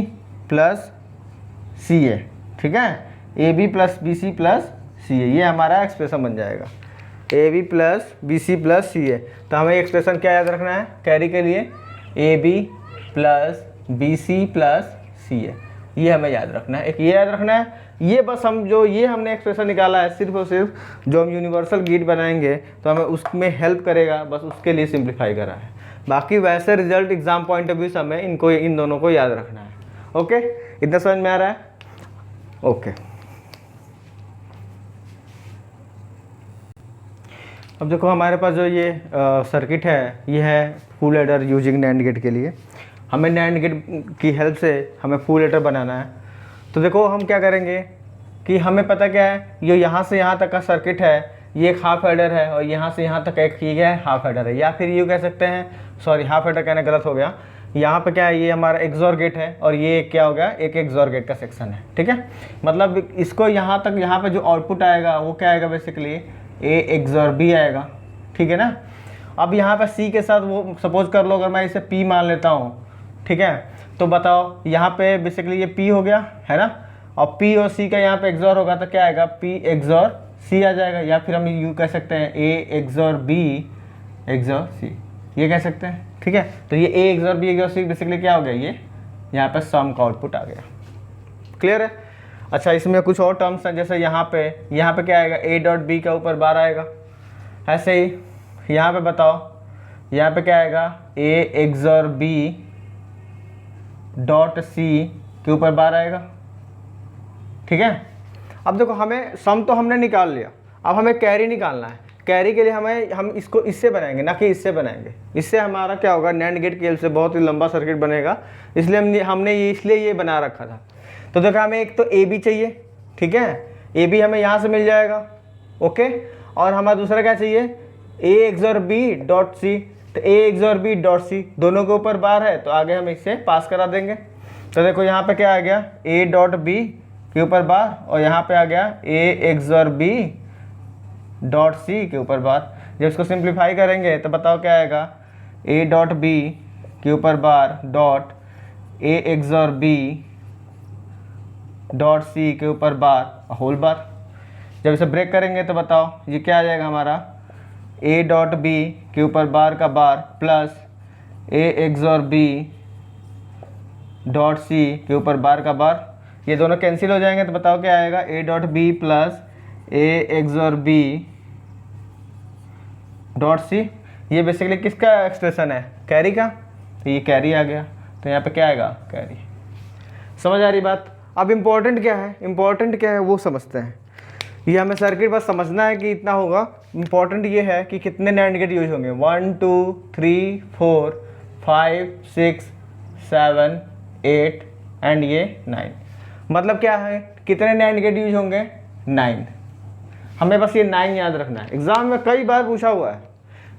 plus C A, ठीक है। A B plus B C plus C A, ये हमारा एक्सप्रेशन बन जाएगा। A B plus B C plus C A. तो हमें एक्सप्रेशन क्या याद रखना है कैरी के लिए? A B plus B C plus C A, ये हमें याद रखना है। एक ये याद रखना है, ये बस हम जो ये हमने एक्सप्रेशन निकाला है सिर्फ और सिर्फ जो हम यूनिवर्सल गेट बनाएंगे तो हमें उसमें हेल्प करेगा, बस उसके लिए सिंप्लीफाई करा है। बाकी वैसे result exam point of view से हमें इन दोनों को याद रखना है। ओके, इतना समझ में आ रहा है? ओके, अब देखो हमारे पास जो ये सर्किट है ये है full adder using NAND gate के लिए। हमें नैंड गेट की हेल्प से हमें फुल एडर बनाना है। तो देखो हम क्या करेंगे कि हमें पता क्या है, ये यहाँ से यहाँ तक का सर्किट है, ये एक हाफ एडर है और यहाँ से यहाँ तक एक ये है हाफ एडर है, या फिर ये कह सकते हैं, सॉरी हाफ एडर कहना गलत हो गया। यहाँ पे क्या है, ये हमारा एक्सॉर गेट है और ये क्या हो गया, एक एक्सॉर गेट का सेक्शन है, ठीक है। मतलब इसको यहाँ तक, यहाँ पे जो आउटपुट आएगा वो क्या आएगा, बेसिकली ए एक्सॉर बी आएगा, ठीक है ना। अब यहाँ पे सी के साथ वो सपोज कर लो, अगर मैं इसे पी मान लेता हूँ, ठीक है। तो बताओ यहाँ पे बेसिकली ये पी हो गया है ना, और पी और सी का यहाँ पे एक्सॉर होगा तो क्या आएगा, पी एक्सॉर सी आ जाएगा, या फिर हम यू कह सकते हैं A XOR B XOR C, ये कह सकते हैं, ठीक है। तो ये A XOR B XOR C basically क्या हो गया, ये यहाँ पे सम का आउटपुट आ गया। क्लियर है? अच्छा, इसमें कुछ और टर्म्स हैं, जैसे यहाँ पे क्या आएगा, ए डॉट बी का ऊपर बार आएगा। ऐसे ही यहाँ पे बताओ, यहाँ पे क्या आएगा, A XOR B dot C के ऊपर बार आएगा, ठीक है। अब देखो हमें सम तो हमने निकाल लिया, अब हमें कैरी निकालना है। कैरी के लिए हम इसको इससे बनाएंगे ना कि इससे बनाएंगे। इससे हमारा क्या होगा, नैंड गेट की हेल्प से बहुत ही लंबा सर्किट बनेगा, इसलिए हमने ये बना रखा था। तो देखो हमें एक तो ए बी चाहिए, ठीक है, ए बी हमें यहाँ से मिल जाएगा, ओके। और हमारा दूसरा क्या चाहिए, A XOR B dot C. तो A XOR B dot C दोनों के ऊपर बार है तो आगे हम इसे पास करा देंगे। तो देखो यहाँ पे क्या आ गया, ए डॉट बी के ऊपर बार, और यहाँ पे आ गया A XOR B dot C के ऊपर बार। जब इसको सिंप्लीफाई करेंगे तो बताओ क्या आएगा, ए डॉट बी के ऊपर bar dot A XOR B dot C के ऊपर बार होल बार। जब इसे ब्रेक करेंगे तो बताओ ये क्या आ जाएगा हमारा, ए डॉट बी के ऊपर बार का bar plus A XOR B dot C के ऊपर बार का बार। ये दोनों कैंसिल हो जाएंगे तो बताओ क्या आएगा, A dot B plus A XOR B dot C. ये बेसिकली किसका एक्सप्रेशन है, कैरी का। तो ये कैरी आ गया, तो यहाँ पे क्या आएगा, कैरी। समझ आ रही बात? अब इम्पोर्टेंट क्या है, इम्पोर्टेंट क्या है वो समझते हैं। ये हमें सर्किट बस समझना है कि इतना होगा। इम्पोर्टेंट ये है कि कितने नैंड गेट यूज होंगे, 1 2 3 4 5 6 7 8 एंड ये 9। मतलब क्या है, कितने नैंड गेट यूज होंगे, 9। हमें बस ये 9 याद रखना है। एग्जाम में कई बार पूछा हुआ है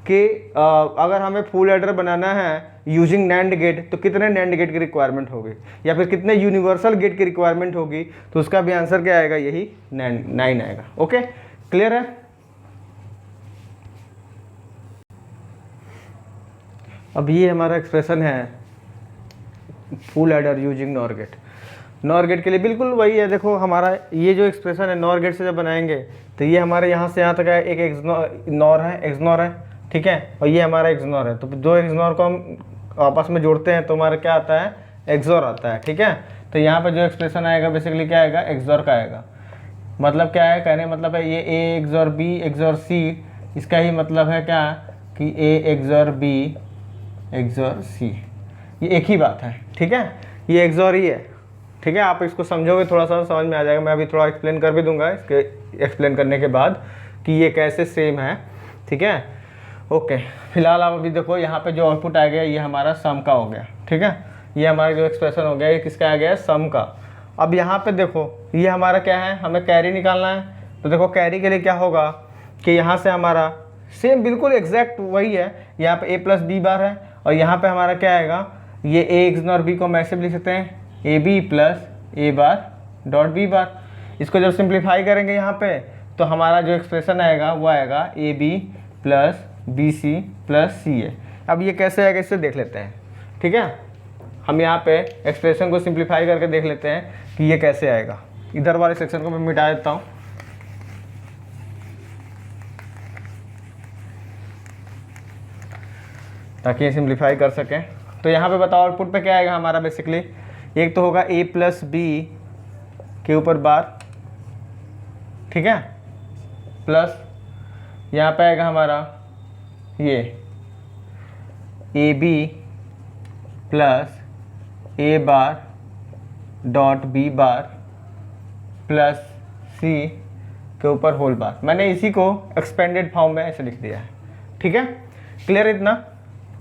कि अगर हमें फुल एडर बनाना है यूजिंग नैंड गेट तो कितने नैंड गेट की रिक्वायरमेंट होगी, या फिर कितने यूनिवर्सल गेट की रिक्वायरमेंट होगी। तो उसका भी आंसर क्या आएगा, यही 9 आएगा। ओके, क्लियर है? अब ये हमारा एक्सप्रेशन है full adder using NOR gate. NOR gate के लिए बिल्कुल वही है। देखो हमारा ये जो एक्सप्रेशन है नॉर गेट से जब बनाएंगे तो ये हमारे यहाँ से यहाँ तक है, एक एक्सनॉर है, ठीक है, और ये हमारा एक्सनॉर है। तो दो एक्सनॉर को हम आपस में जोड़ते हैं तो हमारा क्या आता है, एक्सॉर आता है, ठीक है। तो यहाँ पे जो एक्सप्रेशन आएगा बेसिकली क्या आएगा, एक्सॉर का आएगा। मतलब क्या है, कहने मतलब है ये ए एक्सॉर बी एक्सॉर सी, इसका ही मतलब है क्या, कि A XOR B XOR C, ये एक ही बात है, ठीक है, ये XOR ही है, ठीक है। आप इसको समझोगे थोड़ा सा समझ में आ जाएगा। मैं अभी थोड़ा एक्सप्लेन कर भी दूंगा इसके एक्सप्लेन करने के बाद कि ये कैसे सेम है, ठीक है। ओके, फिलहाल आप अभी देखो यहाँ पे जो आउटपुट आ गया ये हमारा सम का हो गया, ठीक है। ये हमारा जो एक्सप्रेशन हो गया ये किसका आ गया, सम का। अब यहाँ पे देखो ये हमारा क्या है, हमें कैरी निकालना है। तो देखो कैरी के लिए क्या होगा कि यहाँ से हमारा सेम बिल्कुल एग्जैक्ट वही है, यहाँ पे A + B बार है और यहाँ पे हमारा क्या आएगा, ये A XOR B को हम ऐसे भी लिख सकते हैं AB + A bar dot B बार। इसको जब सिंप्लीफाई करेंगे यहाँ पे तो हमारा जो एक्सप्रेशन आएगा वो आएगा AB + BC + CA। अब ये कैसे आएगा इससे देख लेते हैं, ठीक है। हम यहाँ पे एक्सप्रेशन को सिंप्लीफाई करके देख लेते हैं कि ये कैसे आएगा। इधर वाले सेक्शन को मैं मिटा देता हूँ, ताकि ये सिंप्लीफाई कर सकें। तो यहाँ पे बताओ आउटपुट पे क्या आएगा हमारा, बेसिकली एक तो होगा A + B के ऊपर बार, ठीक है, प्लस यहाँ पे आएगा हमारा ये AB + A bar dot B bar plus C के ऊपर होल बार। मैंने इसी को एक्सपेंडेड फॉर्म में ऐसे लिख दिया है, ठीक है। क्लियर इतना।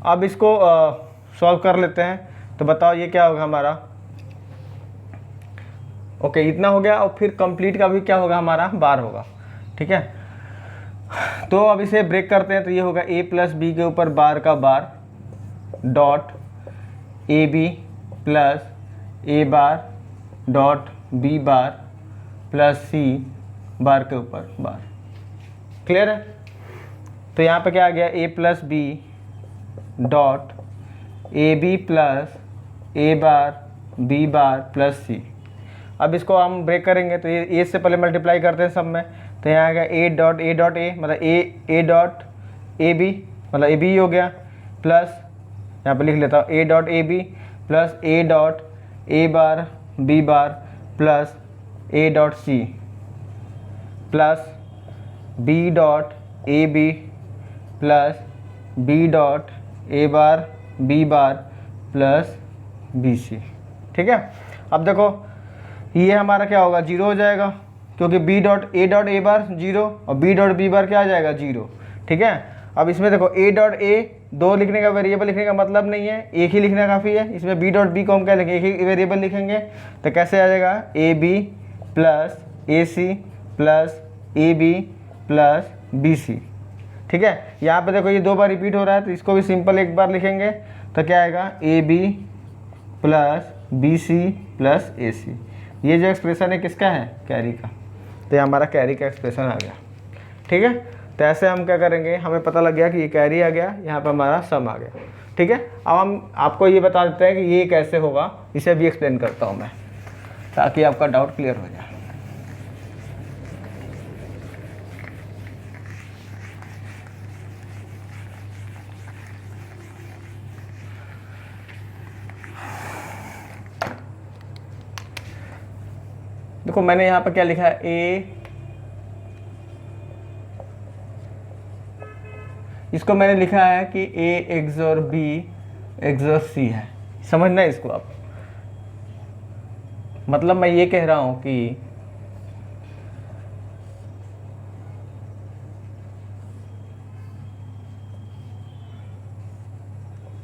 अब इसको सॉल्व कर लेते हैं। तो बताओ ये क्या होगा हमारा, ओके इतना हो गया। और फिर कंप्लीट का भी क्या होगा हमारा, बार होगा, ठीक है। तो अब इसे ब्रेक करते हैं। तो ये होगा A + B के ऊपर बार का बार dot AB + A bar dot B bar plus C बार के ऊपर बार। क्लियर है। तो यहाँ पे क्या आ गया, A + B dot AB + A bar B bar plus C। अब इसको हम ब्रेक करेंगे तो ये A से पहले मल्टीप्लाई करते हैं सब में। तो यहाँ आ गया A डॉट A मतलब A डॉट AB मतलब AB ही हो गया, प्लस यहाँ पे लिख लेता हूँ A dot AB plus A dot A bar B bar plus A dot C plus B dot AB plus B dot A bar B bar plus BC। ठीक है। अब देखो ये हमारा क्या होगा, 0 हो जाएगा, क्योंकि B डॉट A बार 0 और B डॉट B बार क्या आ जाएगा, 0। ठीक है। अब इसमें देखो A डॉट A दो लिखने का वेरिएबल लिखने का मतलब नहीं है, एक ही लिखना काफ़ी है। इसमें B डॉट B को हम क्या लिखेंगे, एक ही वेरिएबल लिखेंगे। तो कैसे आ जाएगा, AB plus AC plus AB plus BC। ठीक है। यहाँ पे देखो ये 2 बार रिपीट हो रहा है, तो इसको भी सिंपल एक बार लिखेंगे। तो क्या आएगा, AB plus BC plus AC। ये जो एक्सप्रेशन है किसका है, कैरी का। तो ये हमारा कैरी का एक्सप्रेशन आ गया। ठीक है। तो ऐसे हम क्या करेंगे, हमें पता लग गया कि ये कैरी आ गया, यहाँ पे हमारा सम आ गया। ठीक है। अब हम आपको ये बता देते हैं कि ये कैसे होगा, इसे भी एक्सप्लेन करता हूँ मैं, ताकि आपका डाउट क्लियर हो जाए। देखो मैंने यहाँ पे क्या लिखा है, इसको मैंने लिखा है कि A XOR B XOR C है। समझना है इसको आप, मतलब मैं ये कह रहा हूँ कि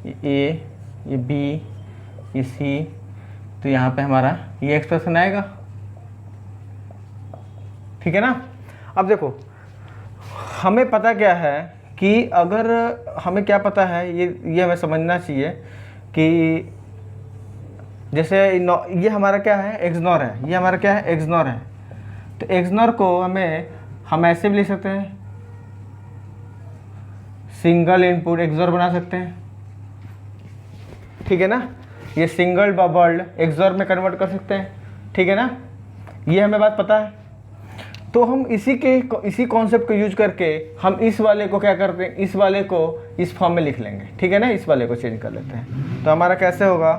ये A, ये B, ये C, तो यहाँ पे हमारा ये एक्सप्रेशन आएगा। ठीक है ना। अब देखो हमें पता क्या है कि अगर हमें क्या पता है, ये हमें समझना चाहिए कि जैसे ये हमारा क्या है, XNOR है। ये हमारा क्या है, XNOR है। तो XNOR को हम ऐसे भी लिख सकते हैं, सिंगल इनपुट XOR बना सकते हैं। ठीक है ना। ये सिंगल बबल्ड XOR में कन्वर्ट कर सकते हैं। ठीक है ना। ये हमें बात पता है। तो हम इसी कॉन्सेप्ट को यूज करके हम इस वाले को क्या करते हैं, इस वाले को इस फॉर्म में लिख लेंगे। ठीक है ना। इस वाले को चेंज कर लेते हैं। तो हमारा कैसे होगा,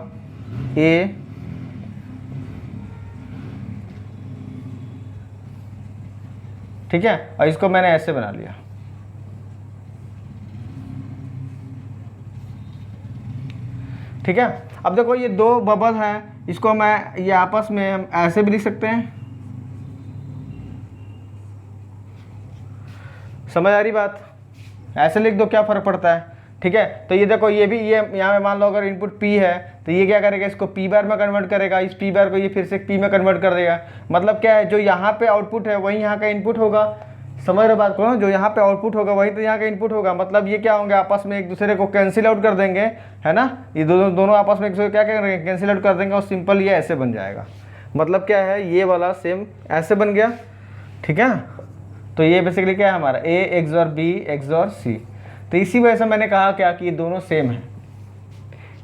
A ठीक है, और इसको मैंने ऐसे बना लिया। ठीक है। अब देखो ये दो बबल है, इसको मैं ये आपस में हम ऐसे भी लिख सकते हैं, समझ आ रही बात? ऐसे लिख दो, क्या फ़र्क पड़ता है, ठीक है। तो ये देखो ये भी, ये यहाँ पे मान लो अगर इनपुट P है तो ये क्या करेगा, इसको P बार में कन्वर्ट करेगा, इस P बार को ये फिर से P में कन्वर्ट कर देगा। मतलब क्या है, जो यहाँ पे आउटपुट है वही यहाँ का इनपुट होगा। समझ रहे बात को? जो यहाँ पे आउटपुट होगा वही तो यहाँ का इनपुट होगा। मतलब ये क्या होंगे, आपस में एक दूसरे को कैंसिल आउट कर देंगे, है ना। ये दोनों आपस में एक दूसरे को क्या करेंगे, कैंसिल आउट कर देंगे और सिंपल ये ऐसे बन जाएगा। मतलब क्या है, ये वाला सेम ऐसे बन गया, ठीक है। तो ये बेसिकली क्या है हमारा A XOR B XOR C। तो इसी वजह से मैंने कहा क्या कि ये दोनों सेम है,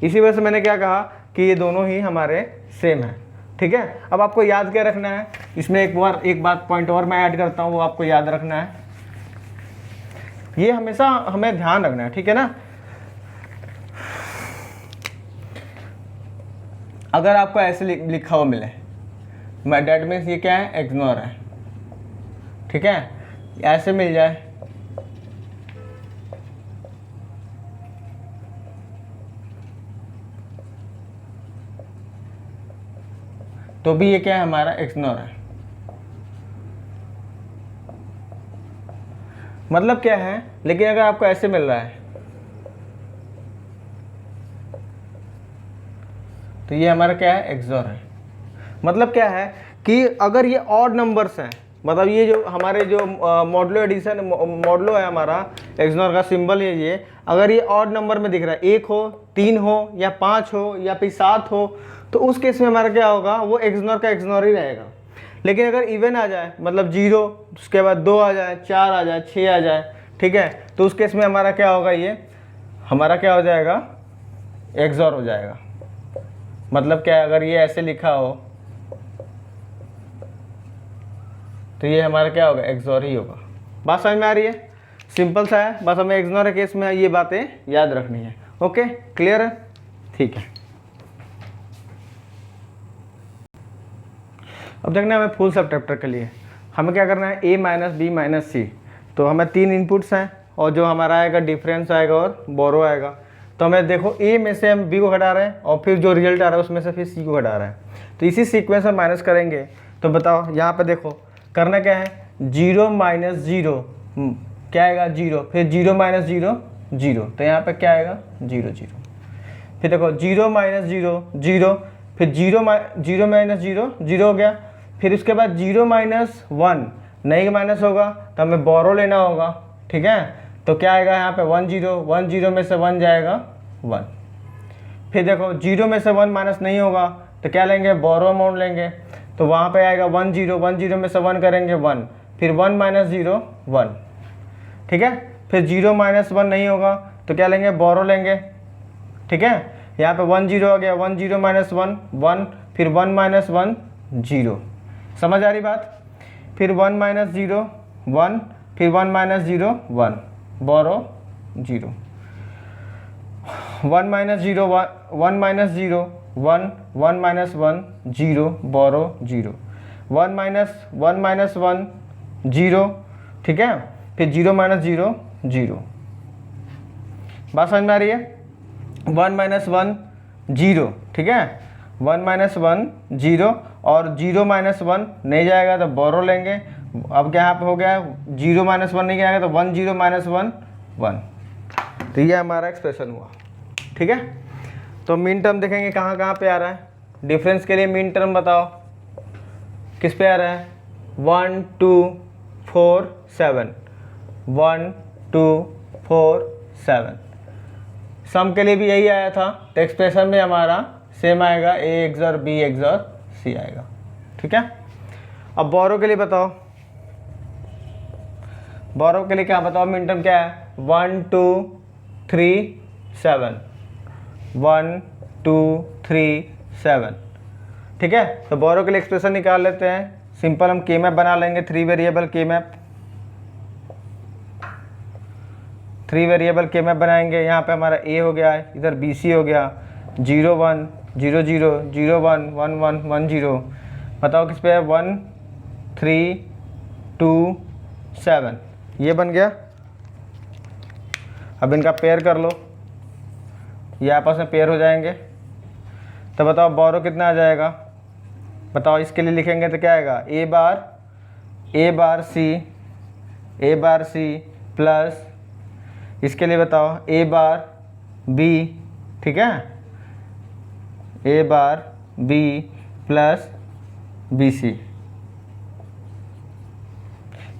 इसी वजह से मैंने क्या कहा कि ये दोनों ही हमारे सेम है, ठीक है। अब आपको याद क्या रखना है, इसमें एक बात पॉइंट और मैं ऐड करता हूँ, वो आपको याद रखना है, ये हमेशा हमें ध्यान रखना है, ठीक है ना। अगर आपको ऐसे लिखा हुआ मिले, डेट मीन्स ये क्या है, इग्नोर है, ठीक है। ऐसे मिल जाए तो भी ये क्या है, हमारा इग्नोर है। मतलब क्या है, लेकिन अगर आपको ऐसे मिल रहा है तो ये हमारा क्या है, एक्सोर है। मतलब क्या है कि अगर ये ऑड नंबर्स हैं, मतलब ये जो हमारे जो मॉडलो एडिशन मॉडलो है हमारा एक्सनोर का सिंबल है, ये अगर ये ऑड नंबर में दिख रहा है, 1 हो, 3 हो या 5 हो या फिर 7 हो, तो उस केस में हमारा क्या होगा, वो एक्सनोर का एक्सनोर ही रहेगा। लेकिन अगर इवन आ जाए, मतलब 0, उसके बाद 2 आ जाए, 4 आ जाए, 6 आ जाए, ठीक है, तो उस केस में हमारा क्या होगा, ये हमारा क्या हो जाएगा, एक्सोर हो जाएगा। मतलब क्या है, अगर ये ऐसे लिखा हो तो ये हमारा क्या होगा, एक्सोर ही होगा। बात समझ में आ रही है? सिंपल सा है, बस हमें एक्सोर के केस में ये बातें याद रखनी है। ओके, क्लियर है? ठीक है। अब देखना है हमें फुल सबट्रैक्टर के लिए हमें क्या करना है, a माइनस बी माइनस सी। तो हमें 3 इनपुट्स हैं और जो हमारा आएगा डिफरेंस आएगा और बोरो आएगा। तो हमें देखो a में से हम b को घटा रहे हैं और फिर जो रिजल्ट आ रहा है उसमें से फिर c को घटा रहे हैं। तो इसी सीक्वेंस में माइनस करेंगे। तो बताओ यहाँ पे देखो करना क्या है, 0 माइनस 0 क्या आएगा, 0, फिर 0 माइनस 0 0, तो यहाँ पे क्या आएगा, 0 0। फिर देखो 0 माइनस 0 0, फिर 0 माइनस 0 0 हो गया। फिर उसके बाद 0 माइनस 1 नहीं माइनस होगा तो हमें बोरो लेना होगा, ठीक है। तो क्या आएगा यहाँ पे 1 0, 1 0 में से 1 जाएगा 1। फिर देखो 0 में से 1 माइनस नहीं होगा तो क्या लेंगे, बोरो अमाउंट लेंगे। तो वहाँ पे आएगा 1 0, 1 0 में से 1 करेंगे 1, फिर 1 माइनस 0 1, ठीक है। फिर 0 माइनस 1 नहीं होगा तो क्या लेंगे, बोरो लेंगे, ठीक है। यहाँ पे 1 0 आ गया, 1 0 माइनस 1 1, फिर 1 माइनस 1 0। समझ आ रही बात? फिर 1 माइनस 0 1, फिर 1 माइनस 0 1, बोरो 0, 1 माइनस 0 1 माइनस 0 1, 1 माइनस 1 0, बोरो 0, 1 माइनस 1 0, ठीक है। फिर 0 माइनस 0 0। बात समझ में आ रही है? 1 माइनस 1 0, ठीक है, 1 माइनस 1 0 और 0 माइनस 1 नहीं जाएगा तो बोरो लेंगे। अब क्या यहाँ पे हो गया, 0 माइनस 1 नहीं आएगा तो 1 0 माइनस 1 1। तो ये हमारा एक्सप्रेशन हुआ, ठीक है। तो मीन टर्म देखेंगे कहाँ कहाँ पे आ रहा है। डिफरेंस के लिए मीन टर्म बताओ किस पे आ रहा है, 1 2 4 7, 1 2 4 7। सम के लिए भी यही आया था, तो एक्सप्रेशन में हमारा सेम आएगा, a XOR b XOR c आएगा, ठीक है। अब बोरो के लिए बताओ, बोरो के लिए क्या बताओ, मिन टर्म क्या है, 1 2 3 7, 1 2 3 7, ठीक है। तो बोरो के लिए एक्सप्रेशन निकाल लेते हैं। सिंपल हम के मैप बना लेंगे, 3 वेरिएबल के मैप, 3 वेरिएबल के मैप बनाएंगे। यहाँ पे हमारा a हो गया, इधर bc हो गया, 0 1 0 0 0 1 1 1 1 0। बताओ किस पे है, 1 3 2 7, ये बन गया। अब इनका पेयर कर लो, ये आपस में पेयर हो जाएंगे। तो बताओ बोरो कितना आ जाएगा, बताओ। इसके लिए लिखेंगे तो क्या आएगा, ए बार सी प्लस, इसके लिए बताओ ए बार बी, ठीक है, A bar B plus B C,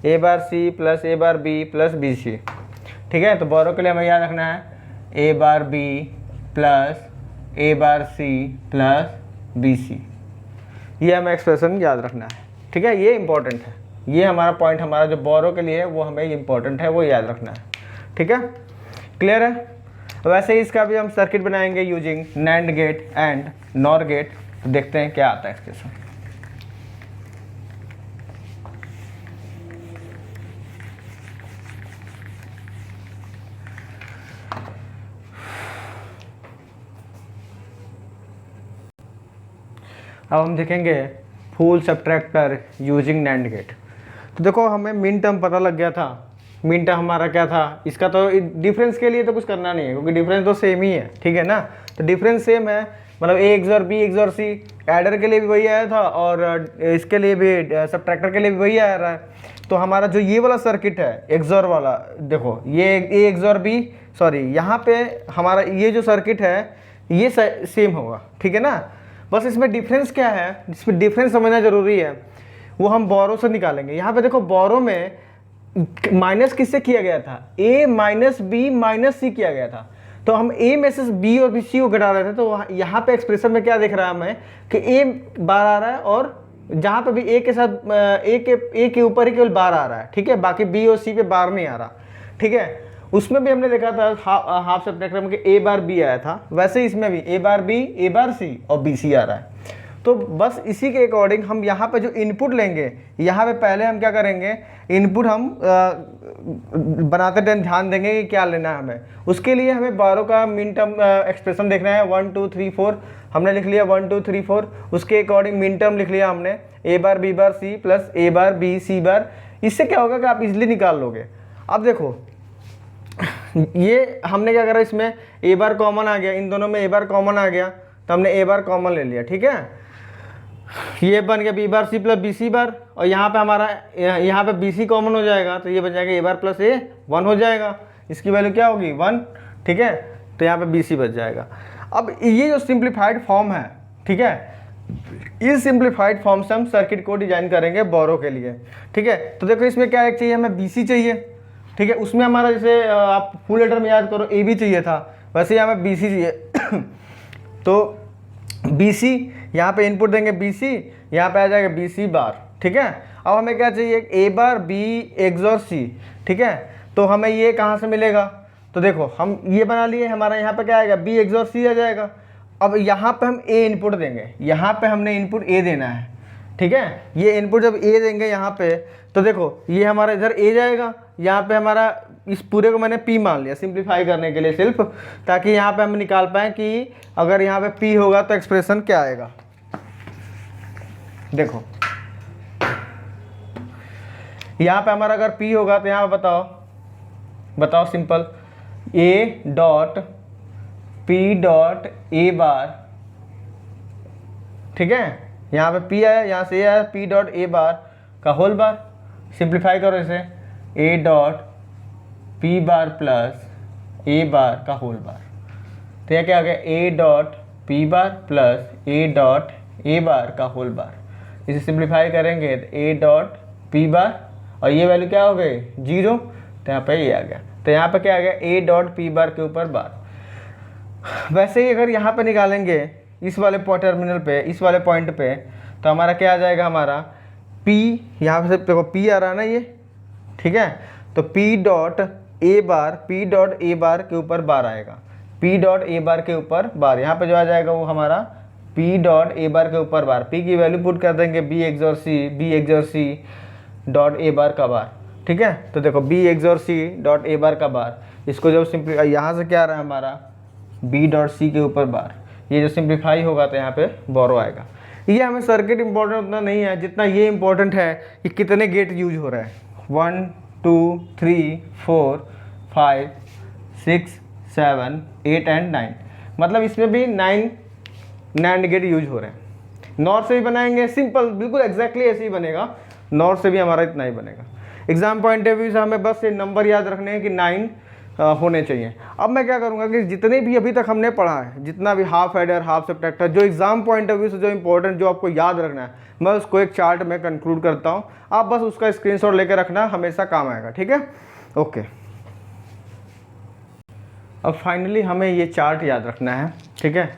A bar C plus A bar B plus B C, ठीक है। तो बोरो के लिए हमें याद रखना है A bar B plus A bar C plus B C, ये हमें एक्सप्रेशन याद रखना है, ठीक है। ये इंपॉर्टेंट है, ये हमारा पॉइंट, हमारा जो बोरो के लिए है वो हमें इंपॉर्टेंट है, वो याद रखना है, ठीक है। क्लियर है। वैसे ही इसका भी हम सर्किट बनाएंगे using NAND gate and NOR gate. तो देखते हैं क्या आता है एक्सप्रेशन। अब हम देखेंगे full subtractor using NAND gate. तो देखो हमें मिन टर्म पता लग गया था, मिन टर्म हमारा क्या था, इसका तो डिफरेंस के लिए तो कुछ करना नहीं है क्योंकि डिफरेंस तो सेम ही है, ठीक है ना। तो डिफरेंस सेम है, मतलब A XOR B XOR C, adder के लिए भी वही आया था और इसके लिए भी, सब्ट्रैक्टर के लिए भी वही आ रहा है। तो हमारा जो ये वाला सर्किट है एक्सॉर वाला, देखो ये ए एक्सॉर बी, सॉरी यहाँ पे हमारा ये जो सर्किट है ये सेम होगा, ठीक है ना। बस इसमें डिफरेंस क्या है, इसमें डिफरेंस समझना जरूरी है, वो हम बोरो से निकालेंगे। यहाँ पे देखो बोरो में माइनस किससे किया गया था, a माइनस बी माइनस सी किया गया था। तो हम a में से b और c को घटा रहे थे। तो यहाँ पे एक्सप्रेशन में क्या दिख रहा है हमें कि a बार आ रहा है और जहाँ पे भी a के साथ a के ऊपर ही केवल बार आ रहा है, ठीक है, बाकी b और c पे बार नहीं आ रहा, ठीक है। उसमें भी हमने देखा था हाफ सब्ट्रैक्टर में कि a बार b आया था, वैसे इसमें भी a bar b a bar c और b c आ रहा है। तो बस इसी के अकॉर्डिंग हम यहाँ पे जो इनपुट लेंगे, यहाँ पे पहले हम क्या करेंगे, इनपुट हम बनाते टाइम ध्यान देंगे कि क्या लेना है हमें। उसके लिए हमें बोरो का मिन टर्म एक्सप्रेशन देखना है, 1 2 3 4 हमने लिख लिया, 1 2 3 4। उसके अकॉर्डिंग मिन टर्म लिख लिया हमने, ए bar B bar C plus A bar B C बार। इससे क्या होगा कि आप इजिली निकाल लोगे। अब देखो ये हमने क्या करा, इसमें ए बार कॉमन आ गया, इन दोनों में ए बार कॉमन आ गया, तो हमने ए बार कॉमन ले लिया, ठीक है। ये बन गया B bar C plus B C bar, और यहाँ पे हमारा यहाँ पे बी सी कॉमन हो जाएगा, तो ये बन जाएगा ए बार प्लस ए 1 हो जाएगा, इसकी वैल्यू क्या होगी 1, ठीक है। तो यहाँ पे बी सी बच जाएगा। अब ये जो सिंप्लीफाइड फॉर्म है, ठीक है, इस सिंप्लीफाइड फॉर्म से हम सर्किट को डिजाइन करेंगे बोरो के लिए, ठीक है। तो देखो इसमें क्या एक चाहिए हमें, बी सी चाहिए, ठीक है। उसमें हमारा जैसे आप फुल लेटर में याद करो ए बी चाहिए था, वैसे यहाँ पे बी सी चाहिए। तो बी सी यहाँ पे इनपुट देंगे बी सी, यहाँ पे आ जाएगा बी सी बार, ठीक है। अब हमें क्या चाहिए, ए बार बी एक्सॉर सी, ठीक है। तो हमें ये कहाँ से मिलेगा, तो देखो हम ये बना लिए, हमारा यहाँ पे क्या आएगा, बी एक्सॉर सी आ जाएगा। अब यहाँ पे हम ए इनपुट देंगे, यहाँ पे हमने इनपुट ए देना है, ठीक है। ये इनपुट जब ए देंगे यहाँ पे, तो देखो ये हमारा इधर ए जाएगा, यहाँ पे हमारा इस पूरे को मैंने P मान लिया सिंप्लीफाई करने के लिए सिर्फ, ताकि यहाँ पे हम निकाल पाएँ कि अगर यहाँ पे P होगा तो एक्सप्रेशन क्या आएगा। देखो यहाँ पे हमारा अगर P होगा तो यहाँ पे बताओ simple, A dot P dot A बार, ठीक है। यहाँ पे P आया, यहाँ से आया P डॉट A बार का होल बार, सिंप्लीफाई करो इसे, A dot P bar plus A बार का होल बार। तो यह क्या आ गया, A dot P bar plus A dot A बार का होल बार। इसे सिंप्लीफाई करेंगे तो A डॉट P बार, और ये वैल्यू क्या हो गई 0, तो यहाँ पे ये आ गया। तो यहाँ पे क्या आ गया, A डॉट P बार के ऊपर बार। वैसे ही अगर यहाँ पे निकालेंगे इस वाले टर्मिनल पे, इस वाले पॉइंट पे, तो हमारा क्या आ जाएगा, हमारा P, यहाँ से देखो P आ रहा है ना ये, ठीक है। तो P डॉट A बार के ऊपर बार आएगा, P डॉट A बार के ऊपर बार। यहाँ पे जो आ जाएगा वो हमारा P डॉट A बार के ऊपर बार, P की वैल्यू पुट कर देंगे B XOR C dot A बार का बार, ठीक है। तो देखो B XOR C dot A बार का बार, इसको जब सिंप्लीफाई, यहाँ से क्या आ रहा है हमारा B डॉट C के ऊपर बार, ये जो सिंप्लीफाई होगा तो यहाँ पे बोरो आएगा। ये हमें सर्किट इंपॉर्टेंट उतना नहीं है जितना ये इंपॉर्टेंट है कि कितने गेट यूज हो रहा है, 1 2 3 4 5 6 7 8 एंड 9। मतलब इसमें भी 9 NAND गेट यूज हो रहे हैं। नॉर से भी बनाएंगे, सिंपल बिल्कुल एग्जैक्टली ऐसे ही बनेगा, नॉर से भी हमारा इतना ही बनेगा। एग्जाम पॉइंट ऑफ व्यू से हमें बस ये नंबर याद रखने हैं कि 9 होने चाहिए। अब मैं क्या करूँगा कि जितने भी अभी तक हमने पढ़ा है, जितना भी हाफ एडर, हाफ सब्ट्रैक्टर, जो एग्जाम पॉइंट ऑफ व्यू से जो इंपॉर्टेंट, जो आपको याद रखना है, मैं उसको एक चार्ट में कंक्लूड करता हूँ। आप बस उसका स्क्रीनशॉट लेकर रखना, हमेशा काम आएगा, ठीक है। ओके, अब फाइनली हमें ये चार्ट याद रखना है, ठीक है।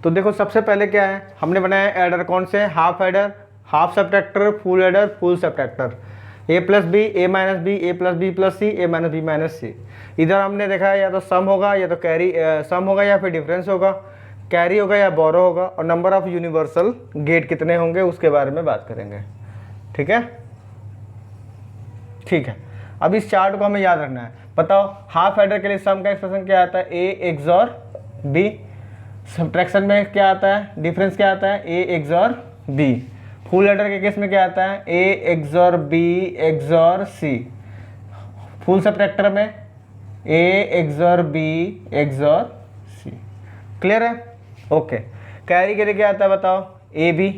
तो देखो सबसे पहले क्या है, हमने बनाया एडर कौन से, half adder, half subtractor, full adder, full subtractor, a plus B, A minus B, A plus B plus C, A minus B minus C. इधर हमने देखा है या तो सम होगा या तो कैरी, सम होगा या फिर डिफरेंस होगा, कैरी होगा या बोरो होगा, और नंबर ऑफ यूनिवर्सल गेट कितने होंगे उसके बारे में बात करेंगे, ठीक है। ठीक है, अब इस चार्ट को हमें याद रखना है। बताओ हाफ एडर के लिए सम का एक्सप्रेशन क्या आता है, ए XOR बी। सब्ट्रैक्शन में क्या आता है, डिफरेंस क्या आता है, ए XOR बी। फुल एडर के केस में क्या आता है, ए XOR बी XOR सी। फुल सब्ट्रैक्टर में ए XOR बी XOR सी। क्लियर है, ओके। कैरी के लिए क्या आता है बताओ, ए बी।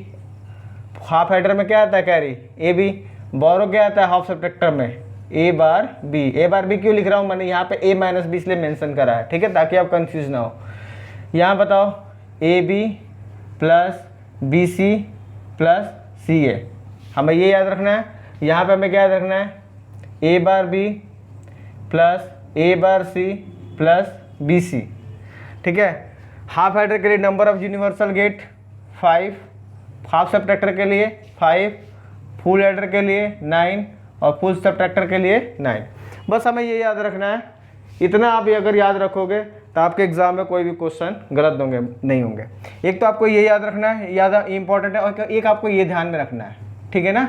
हाफ एडर में क्या आता है कैरी, ए बी। बोरो क्या आता है हाफ सब्ट्रैक्टर में, ए बार बी। ए बार बी क्यों लिख रहा हूँ मैंने यहाँ पे, ए माइनस बी इसलिए मेंशन करा है, ठीक है, ताकि आप कंफ्यूज ना हो। यहाँ बताओ A B plus B C plus C A, हमें ये याद रखना है। यहाँ पे हमें क्या याद रखना है, A bar B plus A bar C plus B C, ठीक है। हाफ एडर के लिए number of universal gate 5, half subtractor के लिए 5, फुल एडर के लिए 9 और फुल सब्ट्रैक्टर के लिए 9। बस हमें ये याद रखना है, इतना आप अगर याद रखोगे तो आपके एग्जाम में कोई भी क्वेश्चन गलत होंगे नहीं होंगे। एक तो आपको ये याद रखना है, याद इंपॉर्टेंट है, और एक आपको ये ध्यान में रखना है, ठीक है ना।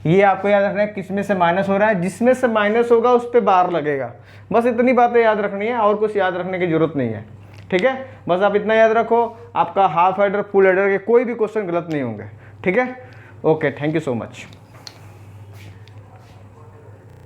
ये आपको याद रखना है किस में से माइनस हो रहा है, जिसमें से माइनस होगा उस पर बार लगेगा। बस इतनी बातें याद रखनी है, और कुछ याद रखने की जरूरत नहीं है, ठीक है। बस आप इतना याद रखो, आपका हाफ एडर फुल एडर के कोई भी क्वेश्चन गलत नहीं होंगे, ठीक है। Okay, thank you so much.